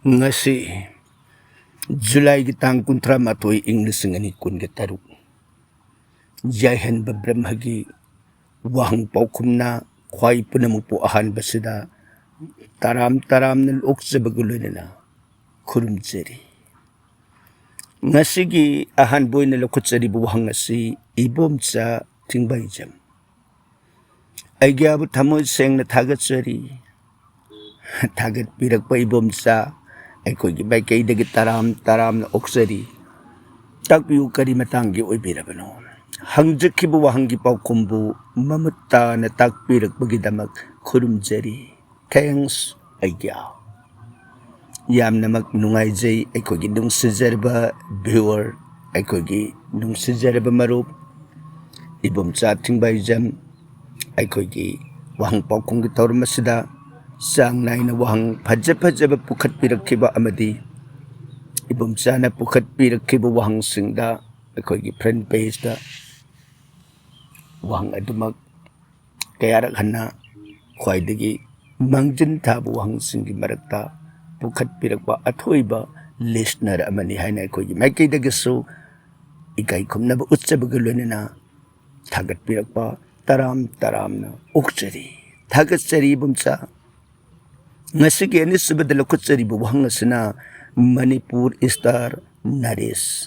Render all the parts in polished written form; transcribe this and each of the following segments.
Ngasi July gitang kuntra matoy ing 2013 Jaihan Brahmagi wahang paukum na kway punamupuahan basida taram-taram ng uksa bagulo na kurumjeri. Ngasigi ahan boy na lukot sa dibuhang ngasi ibom sa tingbay jam. Ay gyabot hamoy seng na tagat sari. Tagat pirak pa ibom sa ay ko'y gibay kay dagit taram-taram na oksari. Tagpiyo ka di matanggi o'y birabano. Hangjak kibuwa hanggi pao kumbu, mamata na tagpirak bagidamag kurumjari. Kayang ay gyaw. Yam na magnungay jay ay ko'y ginung sijarba viewer, ay ko'y ginung sijarba marup. Ibom sa ating bayjam, ay ko'y wahang pao kung gitawar masida. Sang nai na wahang padja-padja ba pukat pirak kiba amadi. Ibom sana pukat pirak kiba wahang singda. Ako'y friend page da. Wahang adumag. Kaya rakhan na. Kway digi. Mangjin tabo wahang singgi marakta. Pukat pirak ba atoy ba. Listener amani hay na ako'y may kay dagaso. Ikay kum na ba utsa bagalo na. Tagat pirak ba. Taram-taram na. Uksari. Tagat sari ibom sa. Ngasigi anis sabadala kutsari buwang na Manipur Star Naris.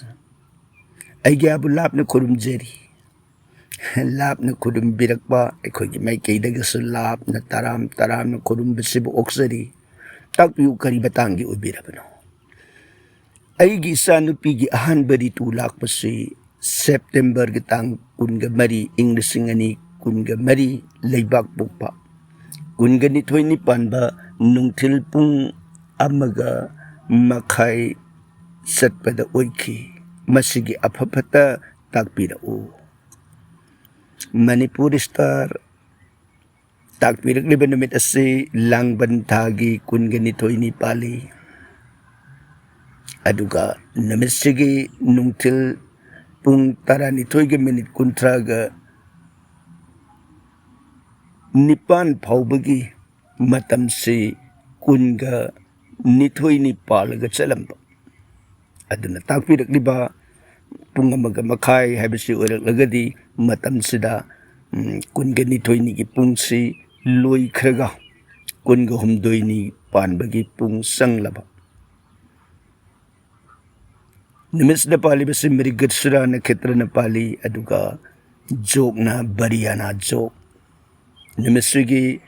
Ay gyabo lap na kurumjeri. Lap na kurum birakpa. Ay ko'y may kay dagaso lap na taram-taram na kurum basibu oksari. Tagpiyo kari batangi ubirabano. Ay gisa no pigi ahan bari tulak pa si September gitang kunga mari English ngani kunga mari laybak bukpa. Kung ganito'y nipan ba, nung tilpong amaga makay satpada oiki, masigi apapata tagpira o. Manipur Star, tagpira liba namit asi lang bantagi kung ganito'y nipali. Aduga, namisigi nung tilpong tara nito'y gaminit kontraga, nipan paubagi matam si kunga nitoy ni palagat sa lamba. Aduna tagpirak di ba punga magamakay habis si urak lagadi matam sida kunga nitoy ni gipung si loy kraga kunga humdoy ni pan bagi pung sang laba. Nimis na pali ba si merigat sura na ketra na pali aduga joke na bariyana joke. Namasigi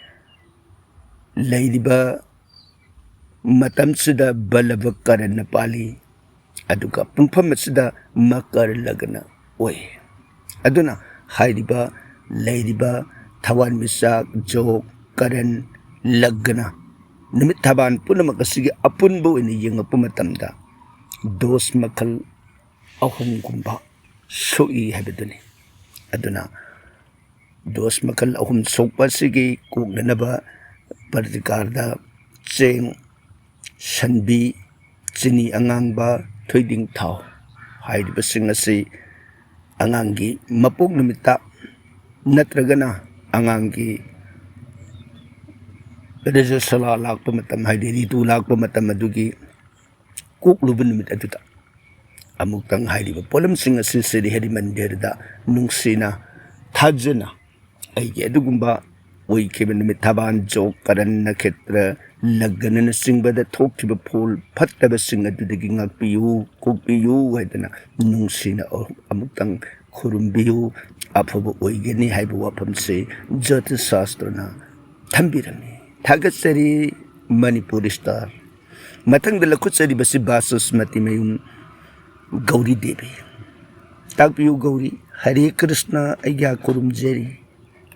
lady ba matam sida balabag karan na pali aduka pungpamat sida makaralagana oy aduna hay di ba lady ba tawan misak joke karan lagana namit taban po na makasigi apun bo ini yung pumatamda dos makal ahong kumba so ihabiduni aduna dos makal ahum sokpa sige kung na ba partikarda ceng sanbi sini angang ba thoiding tao hay di ba sing nasi anganggi mapog namita natraga na anganggi kada sa salalak pamatam hay di tulak pamatam madugi kukluban namit aduta amuk tang hay di ba polam sing nasi siri hadi mandirda nung sina tajana ay adugumba oy keben mit taban jok karan na ketra lagana na singba da thok tiba phol phatta ba singa dudigi ngak piyu kuk piyu haidana nung sina amutang khurumbiyu aphabo oy geni haibu wapam se jyotish shastra na thambirami thagat sari Manipur Star matang da lakut sari basi Basasmati mayun Gauri Devi tagpiyu Gauri Hare Krishna ayya kurumjeri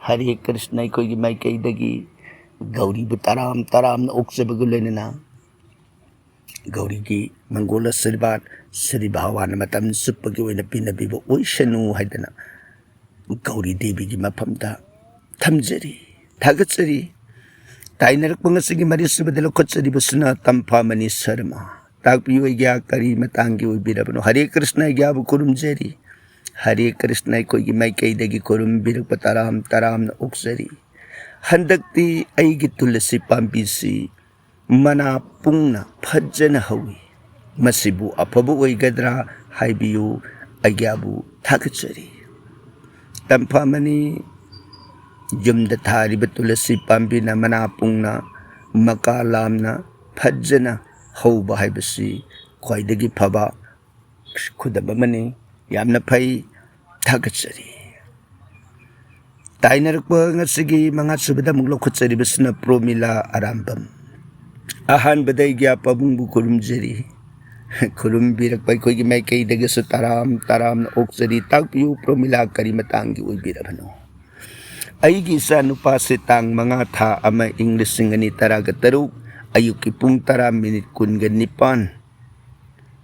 Hare Krishna ko may kay dagi Gauri bu taram-taram na uksa bagulay na Gauri gi manggola siribat siribawa na matam supagawin na pinabibo uy shanu haidana Gauri Devi gi mapamta tamjari tagatsari tayo narak mga sige maris na badalokot sa dibasuna tampa manis sarma tagpiyo ay gya kari matangi uy birabano Hare Krishna ay gya bu kurumjari Hare Krishna ko may kay dagi kurum bilang pataram-taram na uksari. Handagti ay gitula si pampisi mana pungna phajana hawi masibu afabu oigadra haibiyu agyabu thakachari tampamani yumda thariba tulasi pambina mana pungna makalamna phajana hauba haibasi khwaidagi phaba khudaba mani yamna phai thakachari tainarakpa ngasigi mga subada muglokhutsari basna Promila Arambam ahan baday gya pabungbu kurumjari kurumbirakpa koigi maikay dagasu taram na oksari tagpiyu Promila karimatangi uibirabano aigi sa nupasi tang mga tha ama English ngani taraga taruk ayuki pung tara minit kun ganipan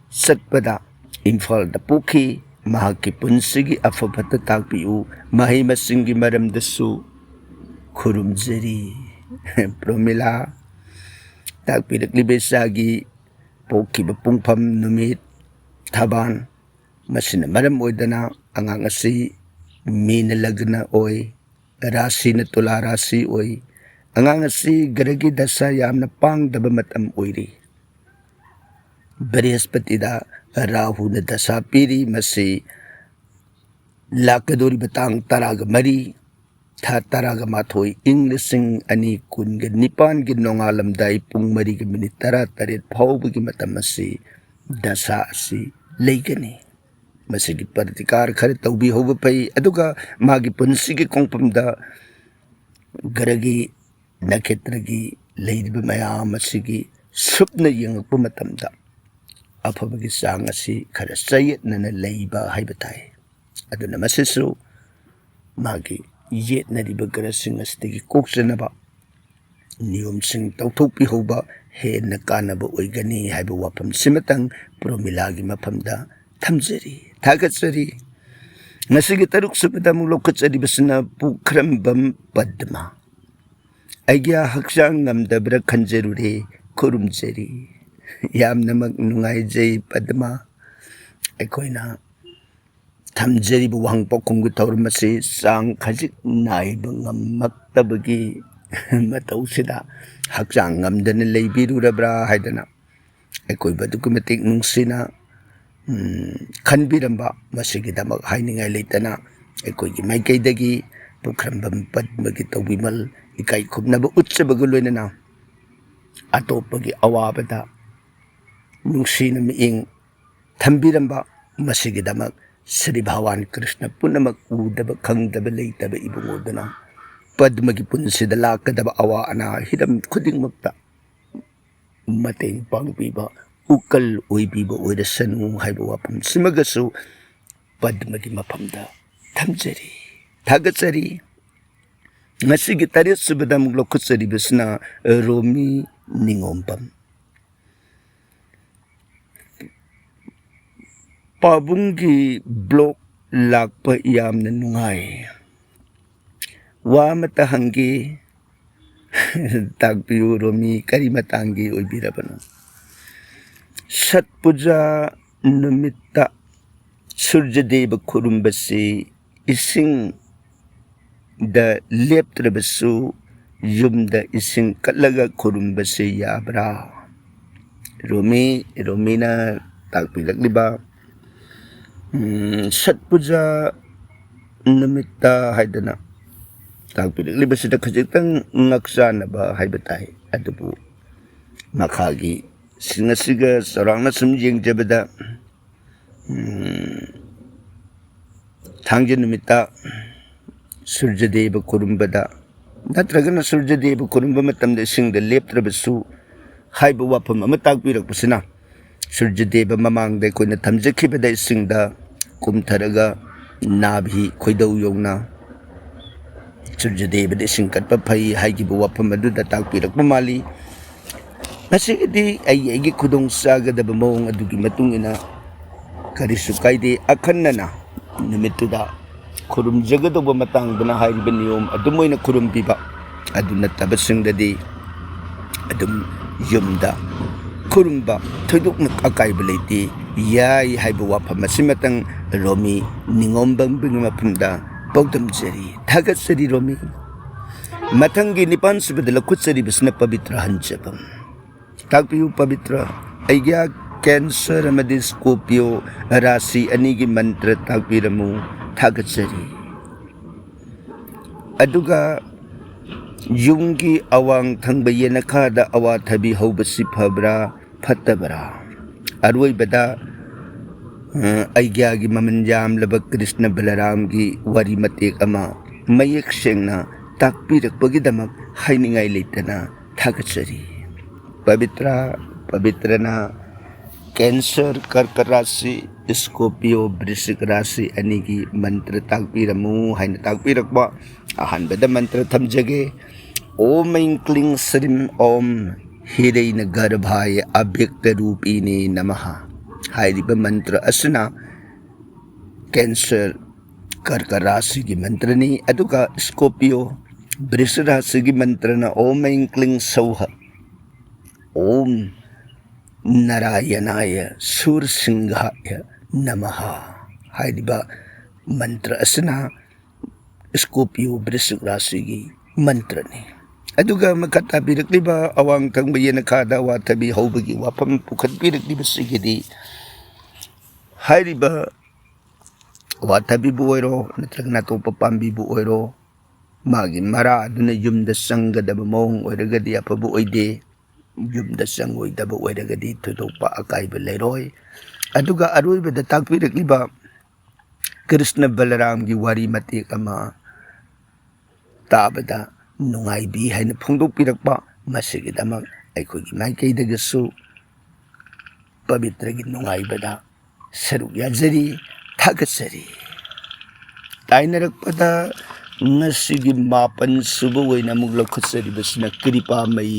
satpada Imphal da puki mahaki punsigi afabata tagpiyu mahi masingi maramdasu kurumjari Promila tagpirak libesagi poki bapungpam numit taban masina maram oidana angang asi minalagna oy rasi na tula rasi oy angang asi garagi dasa yamna pang daba matam oiri Brihaspatida Rahu na dasa piri masi lakadori batang taraga mari tha taraga mathoy Englishing ani kun ga nipan gi nongalam dai pung mari ga minit tara taret phawgi matam masi dasa si leigani masi gi partikar khare tawbi hoba pai aduga magi punsigi kongpamda garagi naketragi leidiba mayam masigi supna yengakpa matamda afabagi sang asi khara sayetnana leiba haibatai aduna masisu magi yetnariba garasing asitigi koksanaba niyomsing tawthokpi hoba henna kanaba oigani haiba wafam simatang Promilagi mafamda thamjari thagatsari ngasigi taruk subada mulokatsari basna Pukhrambam Padma aigya haksang ngamdabra khanjarure kurumjari yamna magnungaijay Padma aikoina thamjariba wangpa khunggu tawrmasi sang khajik naiba ngammaktabagi matawsida haksang ngamdana leibirurabra haidana aikoi baduku matik nungsina khanbiramba masigidamak hainingai leitana aikoigi maikaidagi Pukhrambam Padmagi tawbimal ikai khubnaba utsabaga loinana atopagi awabada nungsina miing thambiramba masigidamak Sri Bhawan Krishna punamak udaba khangdaba leitaba ibungodana Padmagi punsida lakadaba awa ana hidam khudingmakta mateng pangpiba ukal oibiba oirasanu haiba wapam simagasu Padmagi mapamda thamjari thagatsari ngasigi taret subada muglokutsari basna Romi Ningombam pabunggi blok lakpa yamna nungai wa matahanggi tagpiyu Romi karimatangi oibirabano Sat puja numitta Surjadeva kurumbasi ising da leptrabasu yumda ising kalaga kurumbasi yabra Romina tagpilakliba Sat puja numitta haidana tagpilakliba sida khajitang ngaksana ba haibatai adubu makhagi sinasiga sarangna sumjing jabada thangje numitta Surjadeva kurumbada natragana Surjadeva kurumba matamda singda leptrabasu haiba wafam ama tagpirakpasina Surjadeva mamangda koina thamjakhibada singda kumtharaga nabhi khoidau yongna Surjadeva de singkatpa phai haigiba wafam aduda tagpirakpa mali nasigidi aigi khudong sagadaba mawong adugi matungina karisu kaide akhannana numituda khurumjagadaba matangdana hairiba niyom adumoina khurumbiba aduna tabasingdadi adum yumda khurumba thoidokna akaiba leite yai haiba wafam asimatang Romi Ningombam bingmapunda paudamjari thagatsari Romi mathangi nipan subada lakutsari basna pavitra hanjabam ताकपियु पवित्र अय्या cancer अमदि Scorpio राशि अनिगी मंत्र ताकपिरमु थागचरी अदुगा युंगी अवांग थंग येनखादा अवाथबी हौबसि फबरा फतबरा अरोइबदा अय्या की ममंजाम लब कृष्ण बलराम की worry मतेक अमा मयेक सेंगना ताकपिरकपगिदमक हाइनिंगाई लेतना थागचरी पवित्रना cancer कर्क राशि Scorpio वृश्चिक राशि अनी की मंत्र ताकपिरमु हाइन ताकपिरकबा अहानबद मंत्र थमजगे ओम ऐं क्लीं श्रीं ओम हिरैन गर्भाय अव्यक्त रूपिणे नमः हाइरिब मंत्र असना कैंसर कर्क राशि की मंत्रनी अदुगा स्कॉर्पियो वृश्चिक राशि की मंत्रना ओम ऐं क्लीं सौः ओम नारायणाय सूरसिंहाय नमः हाइरिब मंत्र असना स्कॉर्पियो वृश्चिक राशि की मंत्रनी अदुगा मखता बिरकलिबा अवांग थंग येनखादा वाथबी हौबगी वाफम पुखत बिरकलिबसिगिदी हाइरिबा वाथबीबु ओइरो नत्रगना तोप पाम्बीबु ओइरो मागी मरा अदुना युमदा संगदब मोंग ओइरगदी अफबु ओइदे युमदा संग ओइदब ओइरगदी थोदोपा अकाइबा लेरोय अदुगा अरोइबदा ताकपिरकलिबा कृष्ण बलराम की वारी मतेक अमा ताबदा नुंगाइबी हाइन फोंदोकपिरकपा मसिगिदमक अखोगी माइकैदगसु पवित्र की नुंगाइबदा सरुक याजरी थागचरी ताइनरकपदा ngasiगी मापन सुबु ओइना मुग लखुचरिबसिना कृपा मई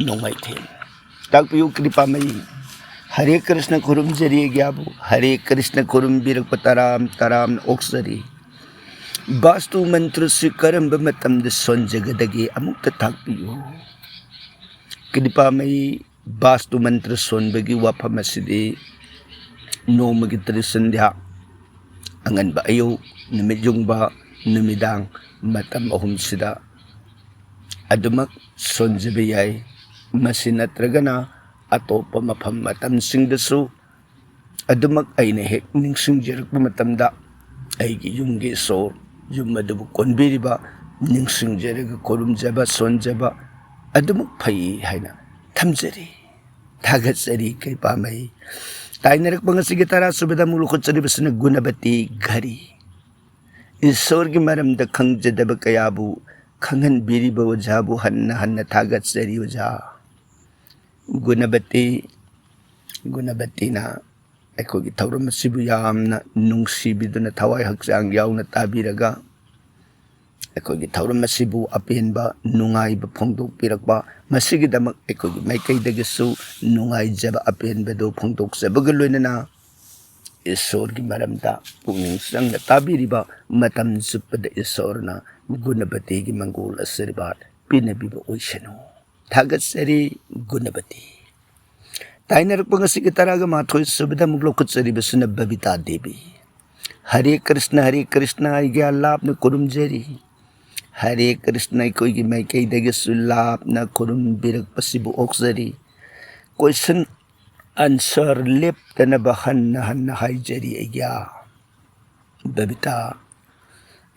नोंगाइथे ताकपियु कृपा मई हरे कृष्ण खुरुम जरी ग्याबु हरे कृष्ण खुरुम बिरक तराम तराम ओक्सरी वास्तु मंत्र से करंब मतम द सोनजगदगी अमुक्त ताकपियु कृपा मई वास्तु मंत्र सोनबगी वाफम असिदि नोमगी त्रिसंध्या अंगनबा अयु निमिजुंगबा निमिदांग मतम अहुमसिदा अदुमक सोनजबे याय मसि नत्रगना अतोप मफम मतम सिंगदसु अदुमक अइने हेक निंगसिंगजरकपा मतमदा अइगी युमगे सोर युम अदुबु कोनबिरिबा निंगसिंगजरगा कोरुमजबा सोनजबा अदुमक फै हाइना थमजरी थागचरी कृपामई ताइनरकपा ngasiगी तरा सुबदा मुलुखचरिबसना गुणवती घरी ईश्वर की मरमदा खंगजदब कयाबु खंगनबिरिबा ओझाबु हन्ना हन्ना थागचरी ओझा गुणवतीना अखोगी थौरम सिबु यामना नुंगसिबिदुना थवाई हक्चांग याउना ताबिरगा अखोगी थौरम सिबु अपेनबा नुंगाइबा फोंदोकपिरकबा मसिगिदमक अखोगी माइकैदगसु नुंगाइजबा अपेनबदो फोंदोकजबगा लोइनना ईश्वर की मरमदा पुनिंग संग ताबिरिबा मतम जुपद ईश्वरना गुणवती की मंगोल आशीर्वाद पिनबिबा ओइसनु थागचरी गुणवती ताइनरकपा ngasiगी तरागा माथोय सुबदा मुगलोखचरिबसना बबिता देवी हरे कृष्ण आइग्या लापना खुरुमजरी हरे कृष्ण कोइगी माइकैदगसु लापना खुरुमबिरकपसिबु ओक्सरी क्वेश्चन आंसर लेप्तनबा हन्ना हाइजरी अय्या बबिता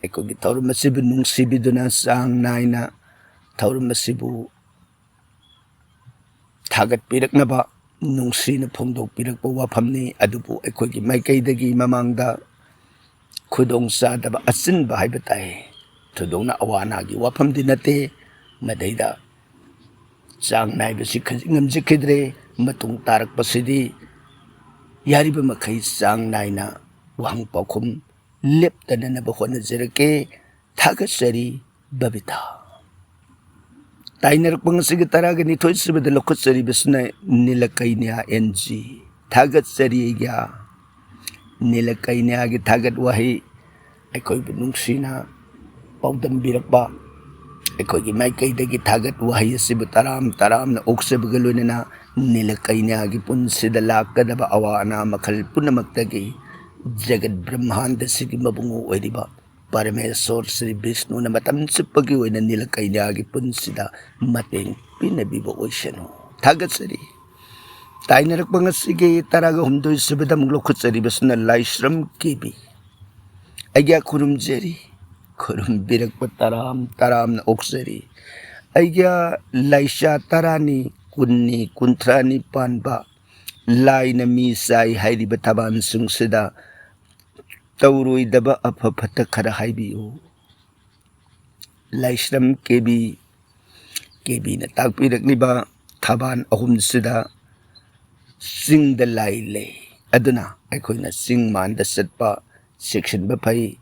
अखोगी थौरमसिबु नुंगसिबिदुना सांग नाइना थौरमसिबु थागतपिरकनबा नुंगसिना फोंदोकपिरकपा वाफमनी अदुबु अखोगी माइकैदगी ममांगदा खुदोंग चादबा अचिनबा हाइबा ताइ थुदोंना अवानागी वाफमदि नते मदैदा चांग नाइबसि खजिंगमजिखिद्रे मतुंग तारकपसिदि यारिबा मखै चांग नाइना वाहंग पाखुम लेप्तननबा होनजरके थागचरी बबिता ताइनरकपा ngasiगी तरागा निथोय सुबदा लखुचरिबसना नीलकैन्या एनजी थागचरी ग्या नीलकैन्यागी थागत वाही अखोइबु नुंगसिना पाउदमबिरकबा अखोइगी माइकैदगी थागत वाही असिबु तरामना ओक्सबगा लोइनना नीलकैन्यागी पुनसिदा लाकदबा अवा अना मखल पुनमक्तगी जगत ब्रह्मांड सिगी मबुंगो ओइरिबा परमेश्वर श्री विष्णु मतम चुप्पगी ओइना नीलकैन्यागी पुनसिदा मतेंग पिनबिबा ओइसनु थागत्सरी ताइनरक्पा ngasiगी taraga humdoi subada munglo khutsari basna laisram kebi aigya khurumjeri khurum birakpa taram na oksari aigya laisha tarani kunni kuntrani panba laina mi sai hairiba taban sungsida tauroidaba afafata khara haibiyu laisram kebi na takpirakliba taban ahumsida sing the lai lay aduna aikoina sing man da satpa section ba phai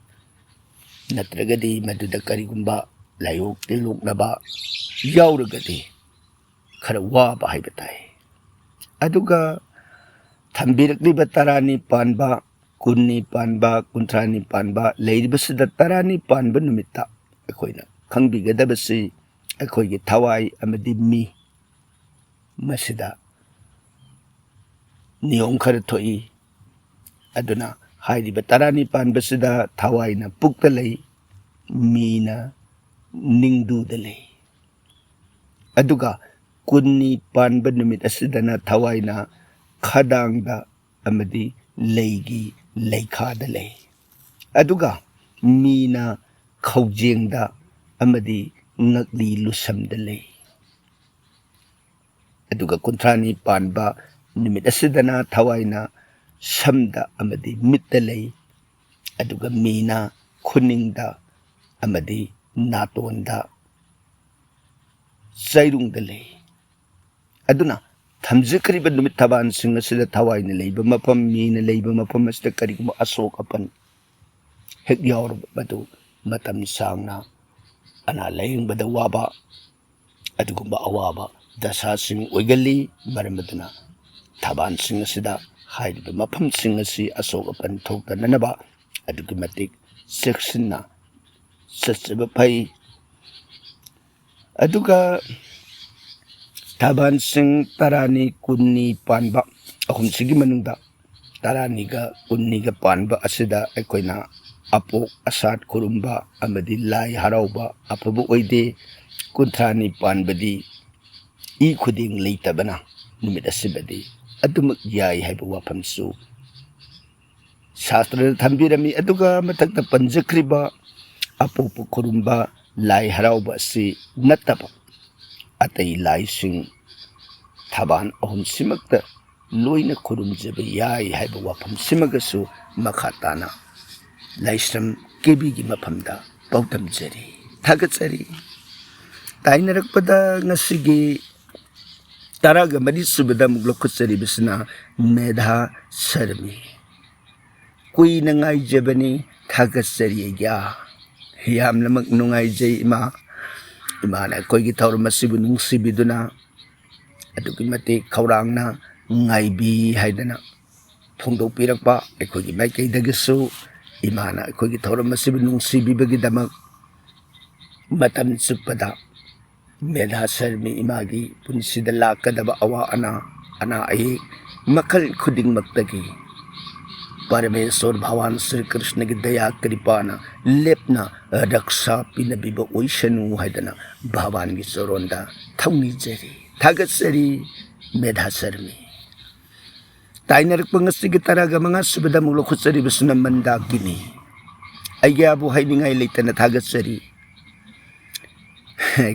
natragadi maduda karigumba layok tiluk naba yauragadi khara wa ba hai batai aduga thambirakli ba tarani panba kunni panba kuntrani panba leiribasida tarani panba numitta aikoina khangbigadabasi aikoigi thawai amadi mi masida नियम खर थोई अदुना हाइरिबा तारानी पानबसिदा थावाइना पुक्ता लई मीना निंगदुदा लई अदुगा कुन्नी पानबा नुमित असिदना थावाइना खदांगदा अमदी लईगी लईखादा लई अदुगा Meena खौजेंगदा अमदी ngakli lusamda lei aduga kuntrani panba numit asidana thawaina samda amadi mitta lei aduga mina khuningda amadi natonda sairungda lei aduna thamjikriba numit thaban sing asida thawaina leiba mapam mina leiba mapam asida kariguma asok apan hek yaur badu matam sangna ana laying bada waba adugumba awaba dasa sing oigali maramaduna taban sing asida hairiba mafam sing asi asok apan thokta nanaba adugi matik section na satsaba pai aduga taban sing tarani kunni panba ahum sigi manungda tarani ga kunni ga panba asida aikoina apok asat kurumba amadi lai harauba apabu oide kuntrani panbadi i khuding leitabana numit asibadi adumak yai haiba wafamsu shastra thambirami aduga mathakta panjakriba apopu kurumba lai harauba si nataba atai lai sing thaban ahum simakta loina kurumjaba yai haiba wafam simagasu makhatana laisram kebi gi mafamda pautam jari thagatsari tainarakpada ngasigi taraga mari subada muglokutsari bisna medha sarmi kui nangai jabani thagatsari ya yam lamak nungai jai imana koi gi thawr masibu nungsibiduna adugi mate khawrangna ngaibi haidana phongdo pirakpa ekoi gi maikai dagasu imana aikogi thawram masibu nungsibibagi damak matam suppada medha sarmi imagi punsida lakadaba awa ana ai makal khuding maktagi Parameswar Bhawan Sri Krishna gi daya kripana lepna raksha pinabiba oishanu haidana Bhavan gi soronda thawni jari thagatsari medha sarmi Tainar pengasigi taraga mga subada mulo kutsari basuna mandakini ayya bu haidingai leitana thagatsari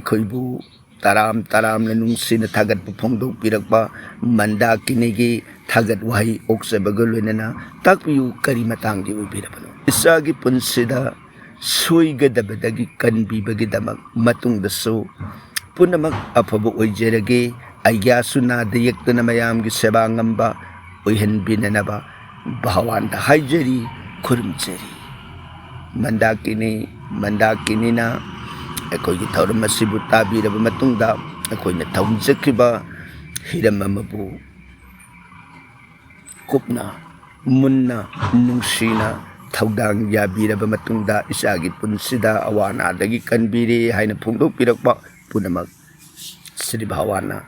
koibu taram na nungsi na thagat pupongdo pirakpa mandakini gi thagat wahi oksabagalwenana takpiyu kari matanggi ubirapano isagi punsida soigadabadagi kanbibagi damak matungdaso punamak apabu oijerage ayya suna dayaktana mayamgi seba ngamba oihan binanaba bhawanda haijari kurumjari mandakini na akoigi thawram masibu tabiraba matungda akoina thawmjakriba hiram amabu kupna munna nungsina thawdang yabiraba matungda isagi punsida awana dagi kanbiri haina phongdokpirakpa punamak Sri Bhawana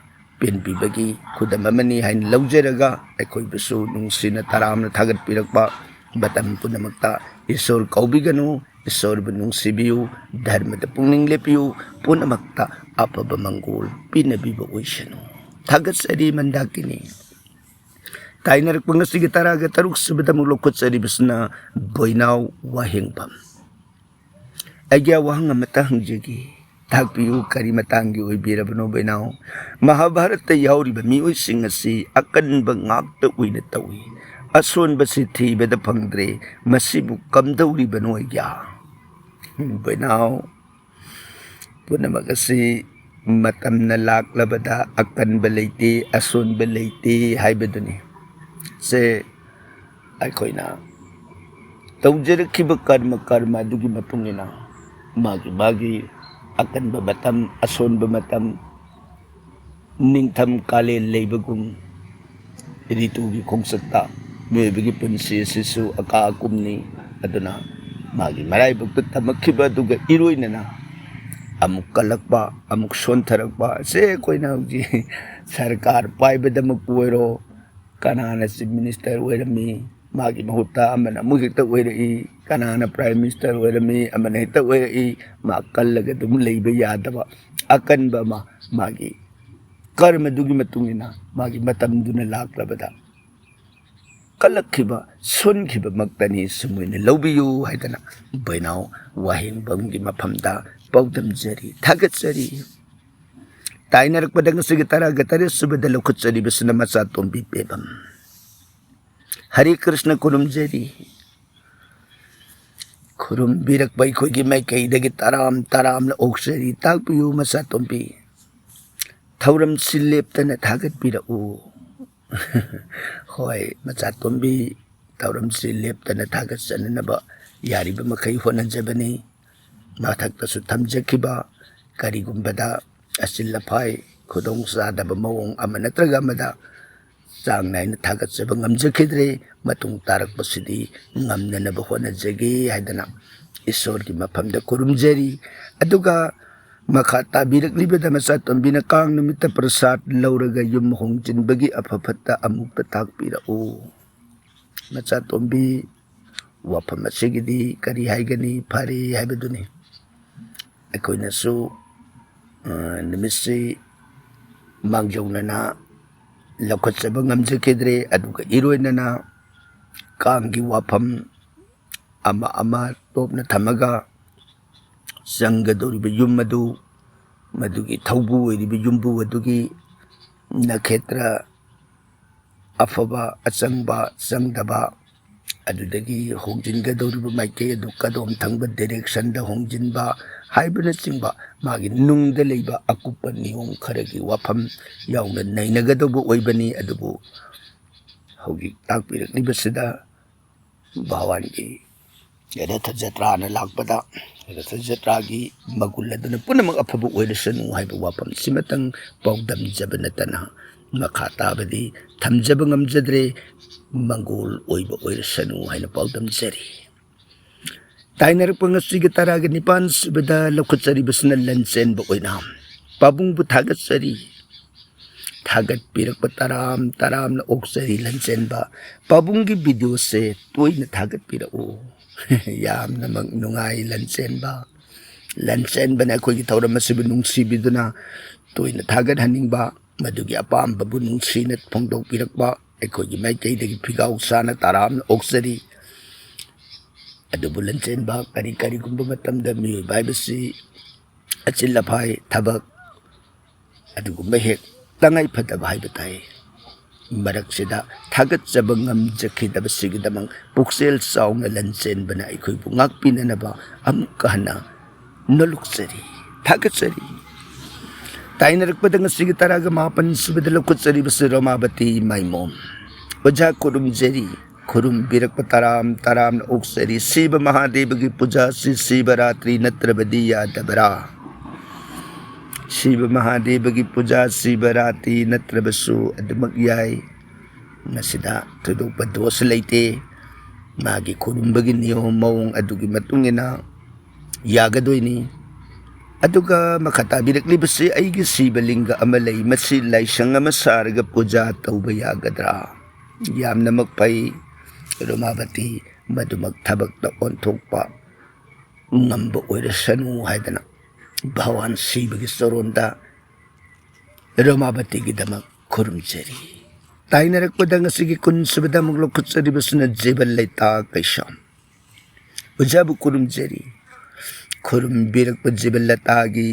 penbibagi khudamamani hain laujeraga aikoi busu nungsina taramna thagat pirakpa batam punamakta isor kaubiganu isor bunung sibiu dharma da pungning lepiu punamakta apaba mangol pinabiba oishanu थागत्सरी Mandakini ताइनरक पंगसिगी तरागा तरुक सुबदमु लोखुत्सरिबसना बोइनाव वाहेंगपम अग्या वहंग अमता हंगजेगी ताकपियु करी मतंगी ओइबिरबनो बोइनाव महाभारत याउरिब मिओइसिंग असि अकनब ngakta उइना तौइ असोनबसि थीबद फंगद्रे मसिबु कमदौरिबनो अग्या बोइनाव पुनमक असि मतमना लाक्लबदा अकनब लेते असोनब लेते हाइबदुनि से अखोइना तौजरखिब कर्म दुगी मतुंगिना मागी अकनब मतम असोनब मतम निंगथम काले लेबगुम ऋतुगी खोंसक्ता मेबगी पुंसी सिसु अका कुमनी अदुना मागी मराइबक तमखिब दुगा इरोइनना अमुक कलकबा अमुक सोनथरकबा से कोइना जी सरकार पाइबदमक ओइरो कनाना चीफ मिनिस्टर ओइरमी मागी महुत्ता अमना मुहिक्ता ओइरई कनाना प्राइम मिनिस्टर ओइरमी अमना हिता ओइरई मा कल्लगा दुम लेबा यादबा अकनबा मागी कर्म दुगी मतुंगिना मागी मतमदुना लाक्लबदा कलखिबा सोनखिबा मक्तनी सुमुइने लौबियु हाइदना बैनाव वाहेंगबंगी मफमदा पौदमजरी थागत्सरी ताइनरक पदंगसिगी तरागा तरेस सुबदा लौखुत्सरिबसना मचा तोंबी पेबम हरे कृष्ण खुरुमजरी खुरुम बिरक बैखोगी माइकैदगी तराम ओक्सरी ताकपियु मचा तोंबी थौरम सिलेप्तना थागतपिरउ होय मचा तोंबी थौरम सिलेप्तना थागतसननबा यारिबा मखै होनजबनी माथक्तसु थमजखिबा करिगुंबदा असिल लफाई खुदोंग सादबा मवोंग अमा नत्रगा अमदा चांग नाइना थागतसबा ngamजखिद्रे मतुंग तारकपसिदी ngamननबा होनजगे हाइदना ईश्वरगी मफमदा खुरुमजरी अदुगा मखा ताबिरकलिबदा मचा तोंबिना कांग नुमित्ता प्रसाद लौरगा युम होंगजिनबगी अफफत्ता अमुक्ता ताकपिरउ मचा तोंबी वाफम असिगिदी करी हाइगनी फारे हाइबदुनी अखोइनसु निमित्सि मांगजौनना लौखत्सबा ngamजखिद्रे अदुगा इरोइनना कांगी वाफम अमा तोपना थमगा संगदोरिबा युम मदुगी थौबु ओइरिबा युमबु अदुगी नखेत्र अफबा अचंगबा संगदबा अदुदगी होंजिनगदोरिबा माइके अदु कदोम थंगबा डायरेक्शन दा होंजिनबा हाइबना चिंबा मागी नुंगदा लेबा अकुप्पा नियम खरगी वाफम याउना नैनगदबु ओइबनी अदुबु होगी ताकपिरकलिबसिदा भावानगी रथ जत्राना लाकपदा रथ जत्रागी मगुल अदुना पुनमक अफबु ओइरसनु हाइबा वाफम सिमतंग पौदम जबनतना मखा ताबदी थमजबा ngamजद्रे मंगोल ओइबा ओइरसनु हाइना पौदम जरी ताइनरक पंगसिगी तरागा निपान सुबदा लौखुत्सरिबसना लनचेनबा ओइना पाबुंगबु थागत्सरी थागत पिरकबा तराम ओक्सरी लनचेनबा पाबुंगी वीडियो से तोइना थागत पिरउ यामना नुंगाई लनचेनबना अखोइगी थौरम असिबु नुंगसिबिदुना तोइना थागत हनिंगबा मदुगी अपामबबु नुंगसिना फोंदोक पिरकबा अखोइगी माइकैदगी फिगाउ साना तराम ओक्सरी अदुबु लनचेनबा करी गुंबा मतमदा मियोइबा हाइबसि अचिल लफाई थबक अदुगुंबा हेक तंगाई फदबा हाइबा ताई मरक्सिदा थागतजबा ngamजखिदबसिगिदमंग पुक्सेल साउना लनचेनबना अखोइबु ngakpinanaba अमुक्का हना नलुक्सरी थागतसरी ताइनरकपदा ngasigi taraga mapan subada लौखुत्सरिबसि Ramavati माइमोम ओझा खुरुमजरी खुरुम बिरकपा तराम ओक्सरी शिव महादेव की पूजा से शिवरात्रि नत्रबदी यादबरा शिव महादेव की पूजा शिवरात्रि नत्रबसु अदमक याई नसिदा थोदोपा दोष लेते मागी खुरुमबगी नियम मवोंग अदुगी मतुंगिना यागदोइनी अदुगा मखता बिरकलिबसि अइगी शिवलिंग अमा लई मसि लाइसंग अमा सारगा पूजा तौबा यागदरा यामनमक पई रमावती मधुमक थबक ओंथोकपा ngamba oirasanu haidana भगवान शिव की सरोंदा रमावती की दमक खुरुमजरी ताइनरकपदा ngasiगी कुनसुबदा मुगलो खुचरिबसुना जेबल लैता कैसम उजाबु खुरुमजरी खुरुमबिरकप जेबल लतागी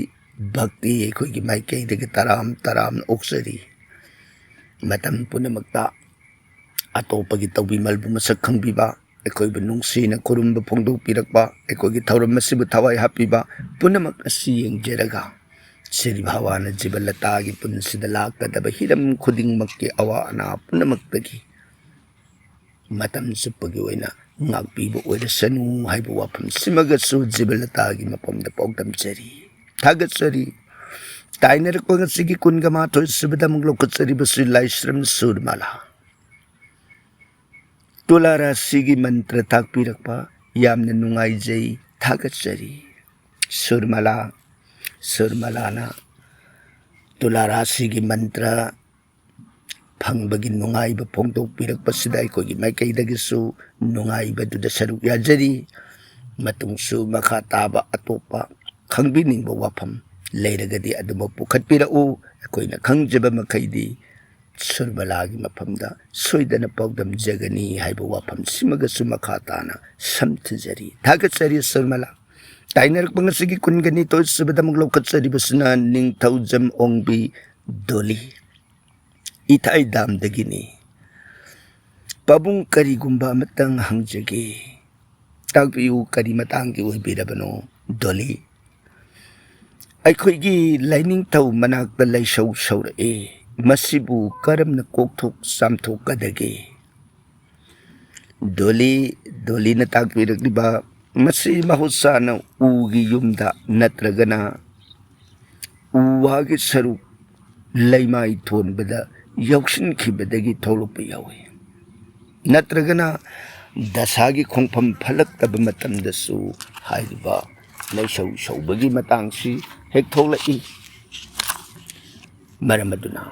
भक्ति एखोगी माइकैदगी तराम तराम ओक्सरी मतम पुनमक्ता अतोपगी तौबिमलबु मसक खंगबिबा एखोइबु नुंगसीना खुरुमबु फोंदोकपिरकपा एखोगी थौरम मसिबु थवाई हापिबा पुनमक असि येंगजेरगा श्री भावाना जीवलतागी पुनसिदा लाकदबा हिरम खुदिंगमक्की अवा अना पुनमक्तगी मतम सुप्पगी ओइना ngakpibu oirasanu haibu wafam simagasu jibalataagi mapamda pogdamjari thagatsari tainerko ngasigi kunga mathoi subada munglo kutsari basu laisram surmala tulara sigi mantra takpirakpa yamna nungaijai thagatsari surmalana tulara sigi mantra phangबगी नुंगाइब फोंदोकपिरकपसिदा अखोगी माइकैदगिसु नुंगाइबदुदा सरुक याजरी मतुंगसु मखा ताबा अतोपा खंगबिनिंगबा वाफम लेरगदी अदुम पुखतपिरउ अखोइना खंगजबा मखैदी सुरबलागी मफमदा सोइदना पौदम जगनी हाइबा वाफम सिमगसु मखा ताना समथजरी थागचरी सुरमला ताइनरक ngasiगी कुनगनी तो सुबदा मुगलो खचरी बसना निंगथौजम ओंगबी दोली इथाई दामदगिनी पबुंग करीगुंबा मतंग हंगजगे ताकबियु करी मतंगी ओइबिरबनो दोली अखोइगी lining थौ मनाक लैसौ सौरए मसिबु करमन कोकथोक सामथोकदगे दोली न ताकबिरगलिबा मसि महुसाना उगी युमदा नत्रगना उवागी सरु लैमाई थोनबदा यौशन खिबदगी थौलुप यावे नत्रगना दसागी खोंफम फलक तब मतमदसु हाइबा लैसौ सौबगी मतंगसी हेक थौलई मरमदुना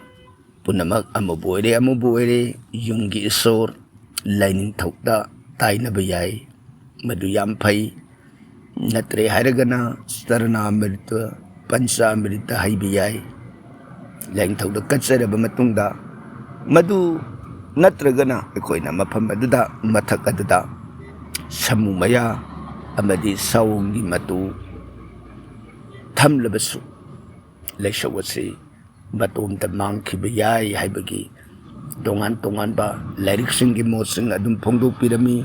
पुनमक अमुबोइरे युंगी इसोर लाइनिंग थौदा ताइनब याय मदु याम फै नत्रे हाइरगना सरनामृत पंचामृत हाइबि याय लाइनिंग थौदा कचरब मतुंगदा मदु नत्रगना अखोइना मफम अदुदा मथक अदुदा समु मया अमदि सावंगी मतु थमलबसु लैसौवसे मतोम त मांगखिब याय हाइबगी तोंगान तोंगानबा लाइरिकसिंगी मोसिंग अदुम फोंदोकपिरमी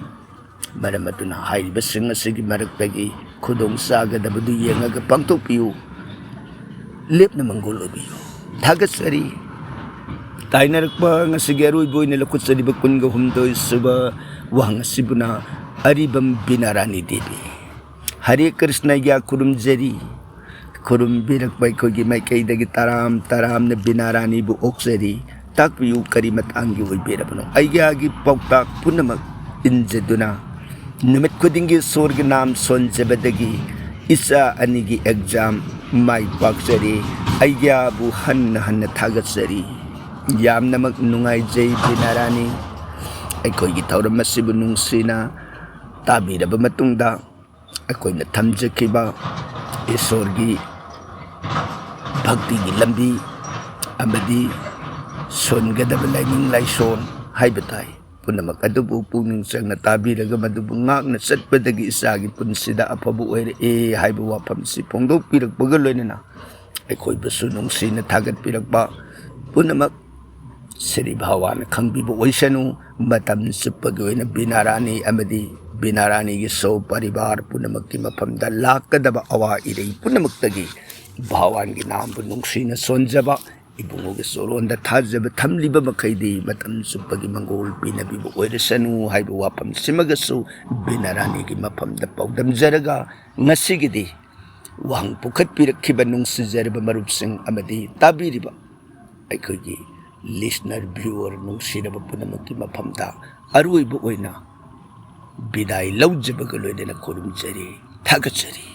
मरमदुना हाइबसिंग असिगी मरक्तगी खुदोंग सागदबदु येंगागा पांगथोकपियु लेपना मंगोल ओबियु थागसरी ताइनरकपा ngasiगी aroiboina lakutsariba kunga humdoi suba wahangasibuना अरिबम बिनारानी देवी हरे कृष्ण या खुरुमजरी खुरुमबिरकपा अखोइगी माइकैदगी तराम तराम न बिनारानी बु ओक्सरी ताकबियु करी मतंगी ओइबिरबनो अयगागी पौताक पुनमक इंजदुना नुमित खुदिंगी सोर्ग नाम सोनजबदगी इसा अनिगी एग्जाम माइ पाकसरी अयगाबु हन्न थागसरी यामनमक नुंगाइजै बिनारानी अखोइगी थौरम मसिबु नुंगसिना ताबिरब मतुंगदा अखोइना थमजखिबा ईश्वरगी भक्तिगी लंबी अमदी सोनगदब लाइनिंग लाइसोन हाइबताई पुनमक अदुबु पुनिंग चंगना ताबिरग मदुबु ngakna चटपदगी इसागी पुनसिदा अफबु ओइरे हाइबु वाफमसि फोंदोकपिरकपगा लोइनना अखोइबसु नुंगसिना थागतपिरकबा पुनमक श्री भगवान खंगबिबु ओइसनु मतम सुप्पगी ओइना बिनारानी अमदी बिनारानी की सौ परिवार पुनमक्की मफमदा लाकदबा अवा इरै पुनमक्तगी भगवान की नाम नुंगसिना सोनजबा इबुंगोगी सोरोंदा थाजब थमलिबा मखैदी मतम सुप्पगी मंगोल पिनबिबु ओइरसनु हाइबु वाफम सिमगसु बिनारानी की मफमदा पौदमजरगा ngasiगidi wang पुखतपिरखिबा नुंगसिजरबा मरुपसिंग अमदी ताबिरिबा अखोइगी listener viewer नुंगसिरबा पुनमक्की मफमदा अरुइबु ओइना बिदाई लौजबगा लोइदना खुरुमजरी थागचरी।